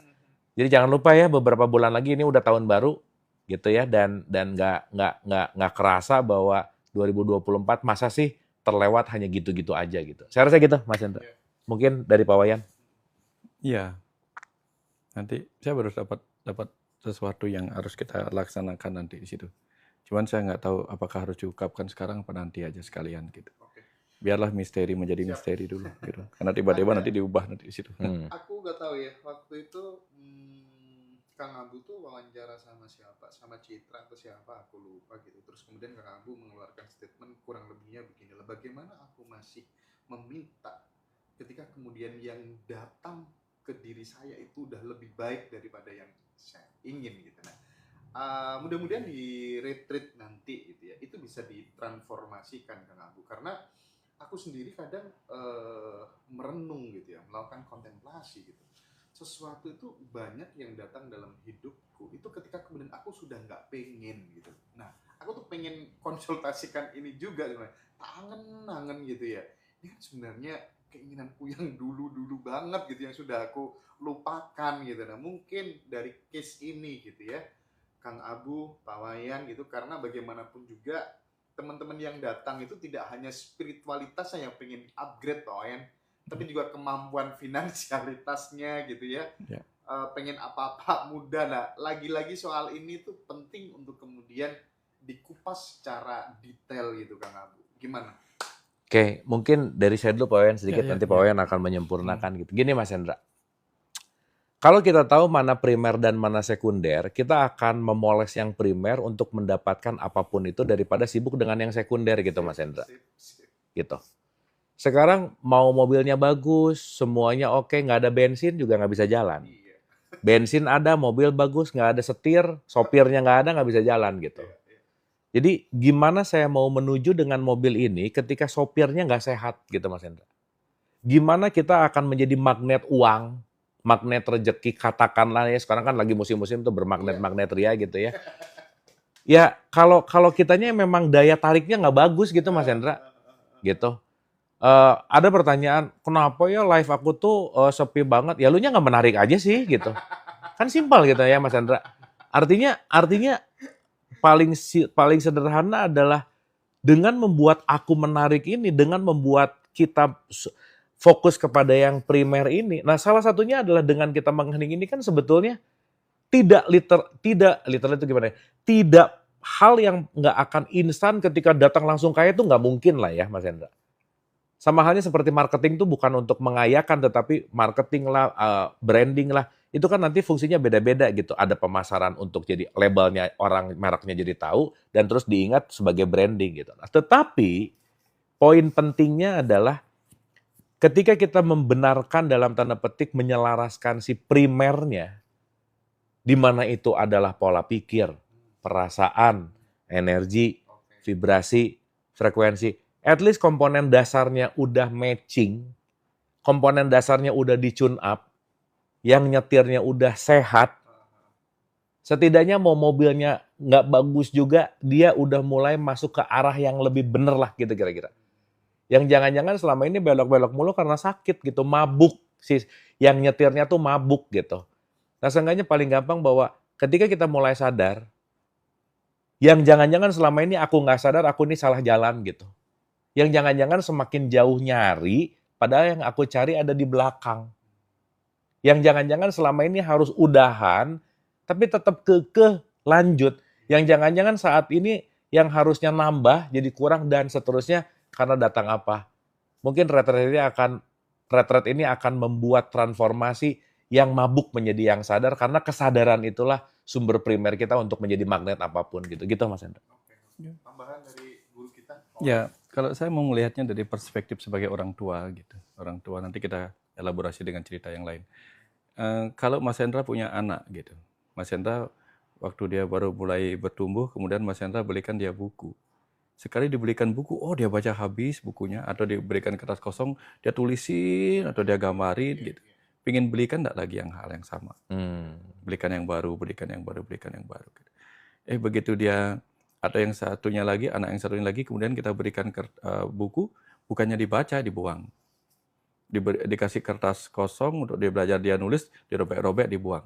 Jadi jangan lupa ya beberapa bulan lagi ini udah tahun baru gitu ya, dan nggak kerasa bahwa 2024 masa sih terlewat hanya gitu-gitu aja gitu. Saya rasa gitu Mas Hendra. Mungkin dari Pak Wayan. Iya. Nanti saya baru dapat sesuatu yang harus kita laksanakan nanti di situ. Cuman saya nggak tahu apakah harus diungkapkan sekarang apa nanti aja sekalian gitu. Oke. Biarlah misteri menjadi Siap. misteri dulu gitu. Karena tiba-tiba Ada. nanti diubah nanti di situ. Aku nggak tahu ya waktu itu Kang Abu tuh wawancara sama siapa, sama Citra atau siapa, aku lupa gitu. Terus kemudian Kang Abu mengeluarkan statement kurang lebihnya beginilah, bagaimana aku masih meminta ketika kemudian yang datang ke diri saya itu udah lebih baik daripada yang saya ingin gitu. Nah, mudah-mudahan di retreat nanti gitu ya, itu bisa ditransformasikan Kang Abu, karena aku sendiri kadang merenung gitu ya, melakukan kontemplasi gitu. Sesuatu itu banyak yang datang dalam hidupku itu ketika kemudian aku sudah nggak pengen gitu. Nah, aku tuh pengen konsultasikan ini juga sebenarnya. Tangen gitu ya. Ini kan sebenarnya keinginanku yang dulu-dulu banget gitu yang sudah aku lupakan gitu. Nah, mungkin dari case ini gitu ya, Kang Abu, Pak Wayan gitu, karena bagaimanapun juga teman-teman yang datang itu tidak hanya spiritualitasnya yang pengen upgrade Pak Wayan, tapi juga kemampuan finansialitasnya gitu ya. Ya. Pengen apa-apa mudah. Nah, lagi-lagi soal ini tuh penting untuk kemudian dikupas secara detail gitu Kang Abu. Gimana? Oke, mungkin dari saya dulu Pak Wayan sedikit, Ya, ya, nanti Pak ya. Wayan akan menyempurnakan gitu. Gini Mas Hendra, kalau kita tahu mana primer dan mana sekunder, kita akan memoles yang primer untuk mendapatkan apapun itu daripada sibuk dengan yang sekunder gitu Mas Hendra. Sip. Gitu. Sekarang mau mobilnya bagus, semuanya oke, nggak ada bensin juga nggak bisa jalan. Iya. Bensin ada, mobil bagus, nggak ada setir, sopirnya nggak ada, nggak bisa jalan gitu. Iya. Jadi gimana saya mau menuju dengan mobil ini ketika sopirnya nggak sehat gitu Mas Hendra? Gimana kita akan menjadi magnet uang, magnet rezeki, katakanlah ya, sekarang kan lagi musim-musim tuh bermagnet-magnet ria gitu ya. Ya kalau kitanya memang daya tariknya nggak bagus gitu Mas Hendra, gitu. Ada pertanyaan, kenapa ya live aku tuh sepi banget? Ya lu nya nggak menarik aja sih gitu. Kan simpel gitu ya Mas Hendra. Artinya paling sederhana adalah dengan membuat aku menarik ini, dengan membuat kita fokus kepada yang primer ini. Nah, salah satunya adalah dengan kita menghening ini kan sebetulnya tidak literal itu gimana ya? Tidak hal yang nggak akan instan ketika datang langsung kaya itu nggak mungkin lah ya Mas Hendra. Sama halnya seperti marketing itu bukan untuk mengayakan, tetapi marketing lah, branding lah, itu kan nanti fungsinya beda-beda gitu. Ada pemasaran untuk jadi labelnya orang, mereknya jadi tahu, dan terus diingat sebagai branding gitu. Nah, tetapi poin pentingnya adalah ketika kita membenarkan dalam tanda petik menyelaraskan si primernya, di mana itu adalah pola pikir, perasaan, energi, vibrasi, frekuensi. At least komponen dasarnya udah matching, komponen dasarnya udah di-tune up, yang nyetirnya udah sehat, setidaknya mau mobilnya nggak bagus juga, dia udah mulai masuk ke arah yang lebih bener lah gitu kira-kira. Yang jangan-jangan selama ini belok-belok mulu karena sakit gitu, mabuk, yang nyetirnya tuh mabuk gitu. Nah, seenggaknya paling gampang bahwa ketika kita mulai sadar, yang jangan-jangan selama ini aku nggak sadar, aku ini salah jalan gitu. Yang jangan-jangan semakin jauh nyari, padahal yang aku cari ada di belakang. Yang jangan-jangan selama ini harus udahan, tapi tetap kekeh lanjut. Yang jangan-jangan saat ini yang harusnya nambah jadi kurang dan seterusnya karena datang apa. Mungkin retret ini akan membuat transformasi yang mabuk menjadi yang sadar, karena kesadaran itulah sumber primer kita untuk menjadi magnet apapun gitu. Gitu Mas Hendra. Tambahan dari guru kita. Ya, kalau saya mau melihatnya dari perspektif sebagai orang tua gitu. Orang tua, nanti kita elaborasi dengan cerita yang lain. Kalau Mas Hendra punya anak gitu. Mas Hendra waktu dia baru mulai bertumbuh, kemudian Mas Hendra belikan dia buku. Sekali dibelikan buku, oh dia baca habis bukunya, atau diberikan kertas kosong, dia tulisin atau dia gambarin gitu. Pingin belikan enggak lagi hal yang sama. Belikan yang baru, belikan yang baru, belikan yang baru. Gitu. Begitu dia, atau yang satunya lagi, anak yang satunya lagi, kemudian kita berikan buku, bukannya dibaca, dibuang. Dikasih kertas kosong untuk dia belajar, dia nulis, dirobek-robek, dibuang.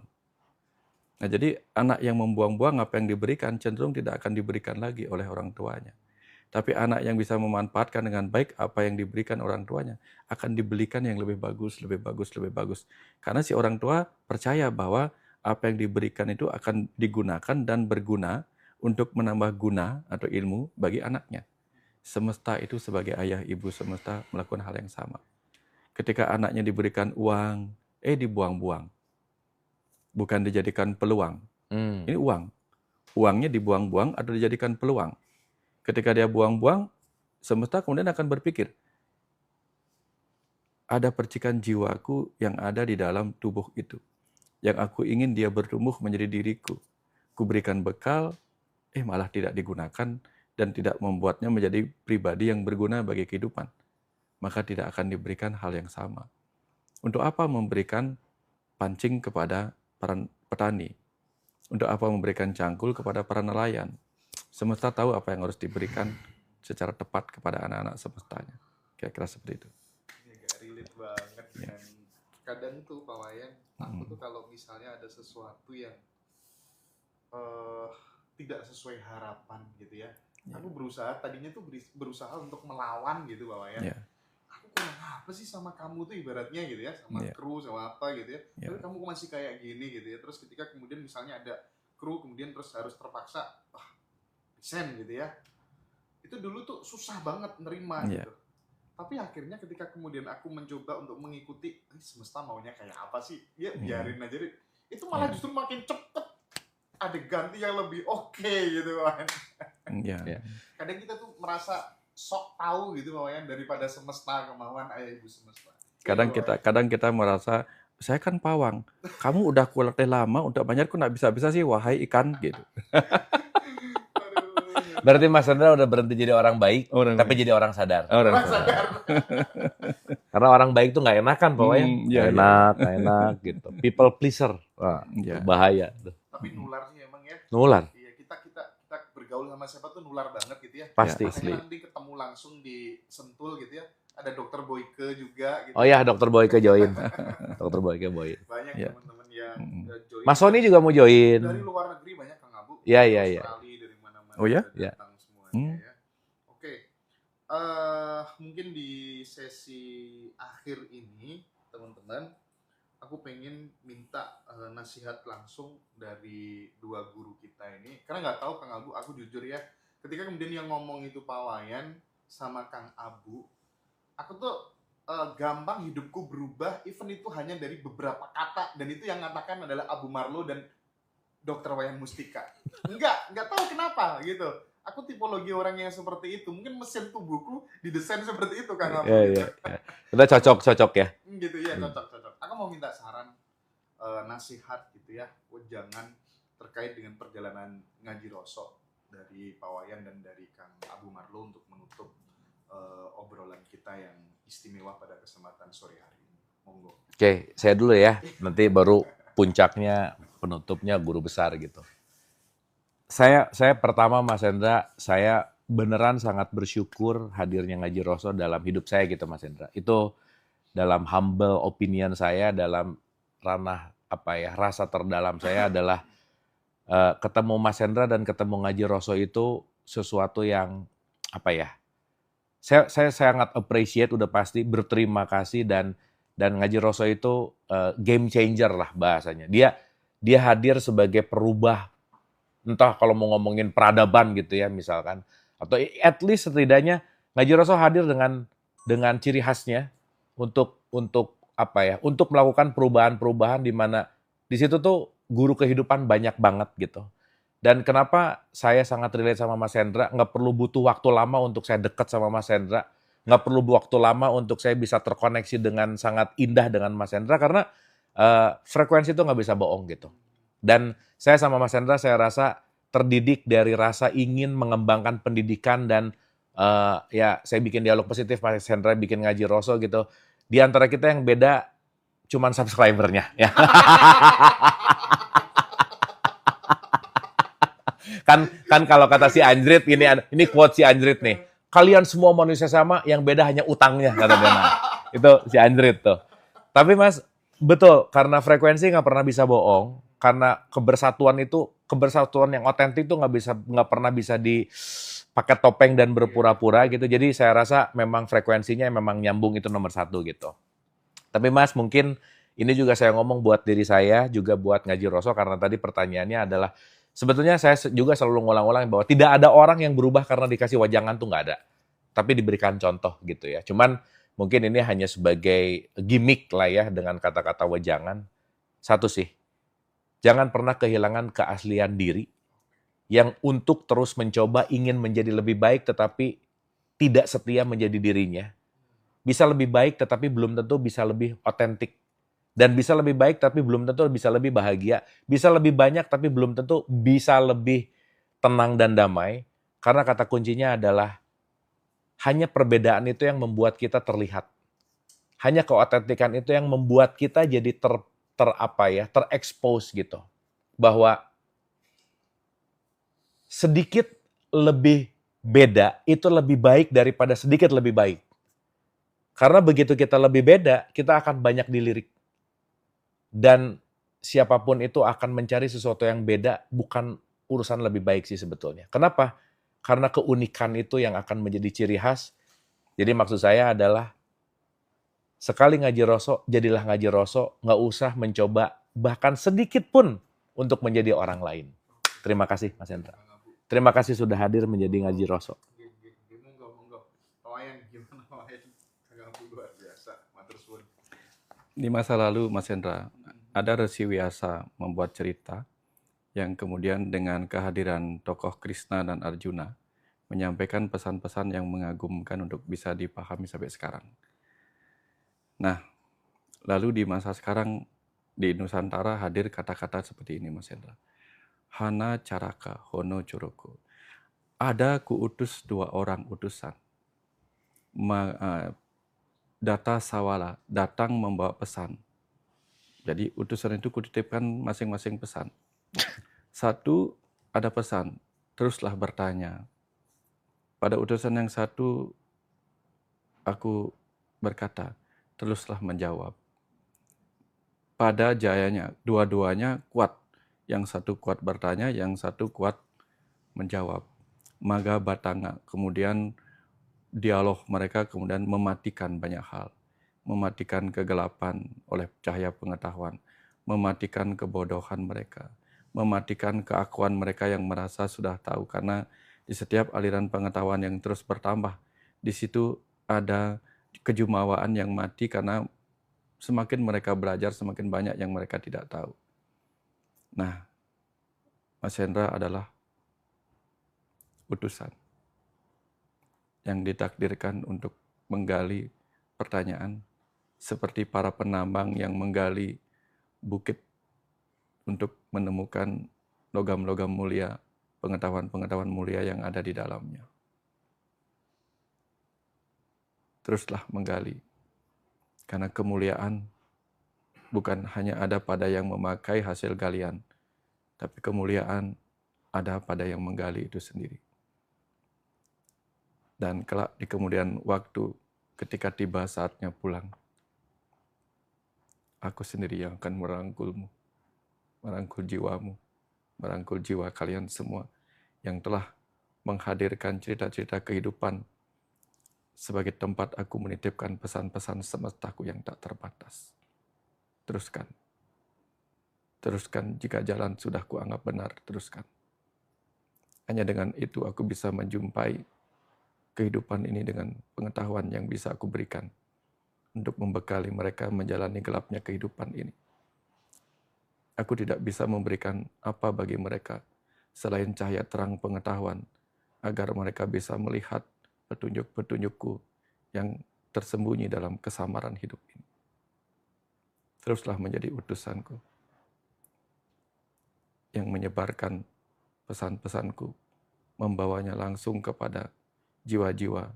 Nah, jadi anak yang membuang-buang apa yang diberikan cenderung tidak akan diberikan lagi oleh orang tuanya. Tapi anak yang bisa memanfaatkan dengan baik apa yang diberikan orang tuanya akan dibelikan yang lebih bagus, lebih bagus, lebih bagus. Karena si orang tua percaya bahwa apa yang diberikan itu akan digunakan dan berguna untuk menambah guna atau ilmu bagi anaknya. Semesta itu sebagai ayah ibu semesta melakukan hal yang sama. Ketika anaknya diberikan uang, dibuang-buang. Bukan dijadikan peluang. Ini uang. Uangnya dibuang-buang atau dijadikan peluang. Ketika dia buang-buang, semesta kemudian akan berpikir, ada percikan jiwaku yang ada di dalam tubuh itu. Yang aku ingin dia bertumbuh menjadi diriku. Kuberikan bekal, malah tidak digunakan dan tidak membuatnya menjadi pribadi yang berguna bagi kehidupan. Maka tidak akan diberikan hal yang sama. Untuk apa memberikan pancing kepada para petani? Untuk apa memberikan cangkul kepada para nelayan? Semesta tahu apa yang harus diberikan secara tepat kepada anak-anak semestanya. Kira-kira seperti itu. Ini agak relate banget dengan kadang tuh Pak Wayan, aku tuh kalau misalnya ada sesuatu yang tidak sesuai harapan gitu ya, aku tadinya tuh berusaha untuk melawan gitu Pak Wayan. Aku kurang apa sih sama kamu tuh ibaratnya gitu ya, sama kru sama apa gitu ya, tapi kamu masih kayak gini gitu ya. Terus ketika kemudian misalnya ada kru kemudian terus harus terpaksa resign gitu ya, itu dulu tuh susah banget nerima gitu. Tapi akhirnya ketika kemudian aku mencoba untuk mengikuti semesta maunya kayak apa sih, ya biarin aja deh, itu malah justru makin cepet ada ganti yang lebih oke gitu kan. Kadang kita tuh merasa sok tahu gitu Wayan daripada semesta, kemauan ayah ibu semesta. Kadang kita merasa, saya kan pawang, kamu udah kulatih lama, udah banyak kok nggak bisa-bisa sih wahai ikan gitu. Berarti Mas Hendra udah berhenti jadi orang baik, tapi jadi orang sadar. Orang sadar. Karena orang baik tuh nggak enakan Pak Wayan. Nggak enak gitu. People pleaser. Wah, bahaya. Tapi nular sih emang ya. Nular. Iya, kita bergaul sama siapa tuh nular banget gitu ya. Pasti. Nanti ketemu langsung di Sentul gitu ya. Ada Dokter Boyke juga gitu. Oh ya, Dokter Boyke join. Dokter Boyke join. Banyak teman-teman yang join. Mas Sony juga mau join. Dari luar negeri banyak Kang Abu. Iya. Australia, dari mana-mana. Oh ya? Datang semuanya ya. Oke. Mungkin di sesi akhir ini teman-teman, aku pengen minta nasihat langsung dari dua guru kita ini. Karena nggak tahu Kang Abu, aku jujur ya, ketika kemudian yang ngomong itu Pak Wayan sama Kang Abu, aku tuh gampang hidupku berubah, even itu hanya dari beberapa kata, dan itu yang ngatakan adalah Abu Marlo dan Dr. Wayan Mustika. Nggak tahu kenapa gitu. Aku tipologi orang yang seperti itu. Mungkin mesin tubuhku didesain seperti itu Kang Abu. Iya. Kita cocok ya. Gitu ya, cocok. Aku mau minta saran, nasihat gitu ya, jangan terkait dengan perjalanan ngaji rosok dari Pak Wayan dan dari Kang Abu Marlo untuk menutup obrolan kita yang istimewa pada kesempatan sore hari ini. Monggo. Oke, saya dulu ya. Nanti baru puncaknya, penutupnya guru besar gitu. Saya pertama Mas Hendra, saya beneran sangat bersyukur hadirnya ngaji rosok dalam hidup saya gitu Mas Hendra. Itu dalam humble opinion saya, dalam ranah rasa terdalam saya adalah ketemu Mas Hendra dan ketemu ngaji rosok itu sesuatu yang saya sangat appreciate, udah pasti berterima kasih, dan ngaji rosok itu game changer lah bahasanya. Dia hadir sebagai perubah, entah kalau mau ngomongin peradaban gitu ya misalkan, atau at least setidaknya ngaji rosok hadir dengan ciri khasnya untuk melakukan perubahan-perubahan di mana di situ tuh guru kehidupan banyak banget gitu. Dan kenapa saya sangat relate sama Mas Hendra, nggak perlu butuh waktu lama untuk saya dekat sama Mas Hendra, nggak perlu waktu lama untuk saya bisa terkoneksi dengan sangat indah dengan Mas Hendra, karena frekuensi itu nggak bisa bohong gitu. Dan saya sama Mas Hendra, saya rasa terdidik dari rasa ingin mengembangkan pendidikan, dan saya bikin dialog positif, Mas Hendra bikin ngaji rosok gitu. Di antara kita yang beda cuman subscribernya ya. kan kalau kata si Anjrit, ini quote si Anjrit nih. Kalian semua manusia sama, yang beda hanya utangnya, kata dia. Itu si Anjrit tuh. Tapi Mas, betul, karena frekuensi nggak pernah bisa bohong, karena kebersatuan yang otentik itu nggak pernah bisa dipakai topeng dan berpura-pura gitu. Jadi saya rasa memang frekuensinya memang nyambung, itu nomor satu gitu. Tapi Mas, mungkin ini juga saya ngomong buat diri saya, juga buat ngaji rosok, karena tadi pertanyaannya adalah Sebetulnya saya juga selalu ngulang-ulang bahwa tidak ada orang yang berubah karena dikasih wajangan tuh nggak ada. Tapi diberikan contoh gitu ya. Cuman mungkin ini hanya sebagai gimmick lah ya dengan kata-kata wajangan. Satu sih, jangan pernah kehilangan keaslian diri yang untuk terus mencoba ingin menjadi lebih baik tetapi tidak setia menjadi dirinya. Bisa lebih baik tetapi belum tentu bisa lebih otentik. Dan bisa lebih baik tapi belum tentu bisa lebih bahagia. Bisa lebih banyak tapi belum tentu bisa lebih tenang dan damai. Karena kata kuncinya adalah hanya perbedaan itu yang membuat kita terlihat. Hanya keotentikan itu yang membuat kita jadi terekspos gitu. Bahwa sedikit lebih beda itu lebih baik daripada sedikit lebih baik. Karena begitu kita lebih beda, kita akan banyak dilirik. Dan siapapun itu akan mencari sesuatu yang beda, bukan urusan lebih baik sih sebetulnya. Kenapa? Karena keunikan itu yang akan menjadi ciri khas. Jadi maksud saya adalah, sekali ngaji rosok, jadilah ngaji rosok, nggak usah mencoba bahkan sedikit pun untuk menjadi orang lain. Terima kasih Mas Hendra. Terima kasih sudah hadir menjadi ngaji rosok. Monggo. Wayan gimana wayan? Kang Abu luar biasa. Matur suwun. Di masa lalu, Mas Hendra, ada Resi Wyasa membuat cerita yang kemudian dengan kehadiran tokoh Krishna dan Arjuna menyampaikan pesan-pesan yang mengagumkan untuk bisa dipahami sampai sekarang. Nah, lalu di masa sekarang di Nusantara hadir kata-kata seperti ini, Mas Hendra. Hana caraka hono curoko. Ada kuutus 2 orang utusan. Data sawala, datang membawa pesan. Jadi utusan itu kutitipkan masing-masing pesan. Satu, ada pesan, teruslah bertanya. Pada utusan yang satu, aku berkata, teruslah menjawab. Pada jayanya, dua-duanya kuat. Yang satu kuat bertanya, yang satu kuat menjawab. Maga batanga, kemudian dialog mereka kemudian mematikan banyak hal. Mematikan kegelapan oleh cahaya pengetahuan. Mematikan kebodohan mereka. Mematikan keakuan mereka yang merasa sudah tahu. Karena di setiap aliran pengetahuan yang terus bertambah, di situ ada kejumawaan yang mati karena semakin mereka belajar, semakin banyak yang mereka tidak tahu. Nah, Mas Hendra adalah utusan yang ditakdirkan untuk menggali pertanyaan seperti para penambang yang menggali bukit untuk menemukan logam-logam mulia, pengetahuan-pengetahuan mulia yang ada di dalamnya. Teruslah menggali, karena kemuliaan bukan hanya ada pada yang memakai hasil galian, tapi kemuliaan ada pada yang menggali itu sendiri. Dan kelak di kemudian waktu, ketika tiba saatnya pulang, aku sendiri yang akan merangkulmu, merangkul jiwamu, merangkul jiwa kalian semua yang telah menghadirkan cerita-cerita kehidupan sebagai tempat aku menitipkan pesan-pesan semestaku yang tak terbatas. Teruskan. Teruskan jika jalan sudah kuanggap benar, teruskan. Hanya dengan itu aku bisa menjumpai kehidupan ini dengan pengetahuan yang bisa aku berikan untuk membekali mereka menjalani gelapnya kehidupan ini. Aku tidak bisa memberikan apa bagi mereka selain cahaya terang pengetahuan agar mereka bisa melihat petunjuk-petunjukku yang tersembunyi dalam kesamaran hidup ini. Teruslah menjadi utusanku yang menyebarkan pesan-pesanku, membawanya langsung kepada jiwa-jiwa,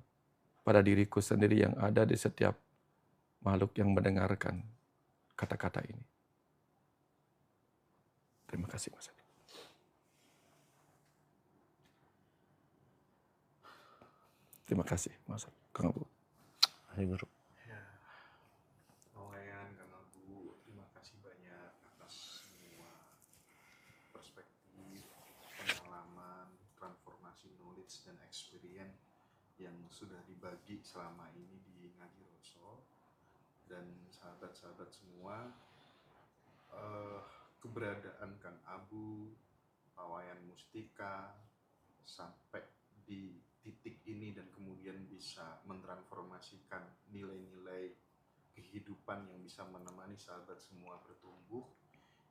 pada diriku sendiri yang ada di setiap makhluk yang mendengarkan kata-kata ini. Terima kasih, Mas Adi. Terima kasih, Mas Kang Abu. Ayo, Guru. Ya, Wayan, Kang Abu, terima kasih banyak atas semua perspektif, pengalaman, transformasi knowledge dan experience yang sudah dibagi selama ini di Ngaji Roso. Dan sahabat-sahabat semua, keberadaan Kang Abu, Pak Wayan Mustika sampai di titik ini dan kemudian bisa mentransformasikan nilai-nilai kehidupan yang bisa menemani sahabat semua bertumbuh,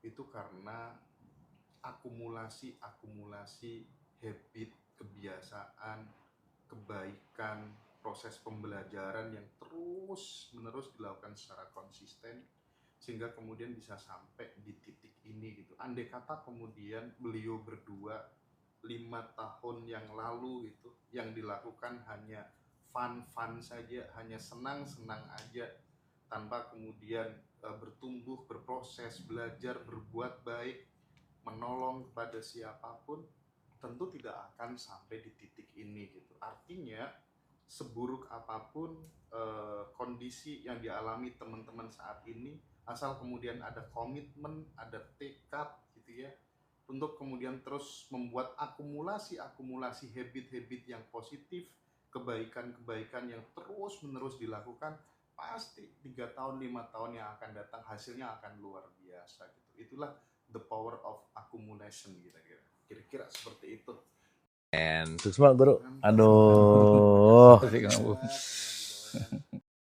itu karena akumulasi habit, kebiasaan, kebaikan, proses pembelajaran yang terus menerus dilakukan secara konsisten sehingga kemudian bisa sampai di titik ini gitu. Andai kata kemudian beliau berdua 5 tahun yang lalu gitu yang dilakukan hanya fun saja, hanya senang aja, tanpa kemudian bertumbuh, berproses, belajar, berbuat baik, menolong kepada siapapun, tentu tidak akan sampai di titik ini gitu. Artinya seburuk apapun kondisi yang dialami teman-teman saat ini, asal kemudian ada komitmen, ada tekad gitu ya, untuk kemudian terus membuat akumulasi habit-habit yang positif, kebaikan-kebaikan yang terus-menerus dilakukan, pasti 3 tahun, 5 tahun yang akan datang hasilnya akan luar biasa gitu. Itulah the power of accumulation kira-kira seperti itu. Susma guru, Mantap. aduh. Asik, Hebat, Bu. Bung Haji Bawayan.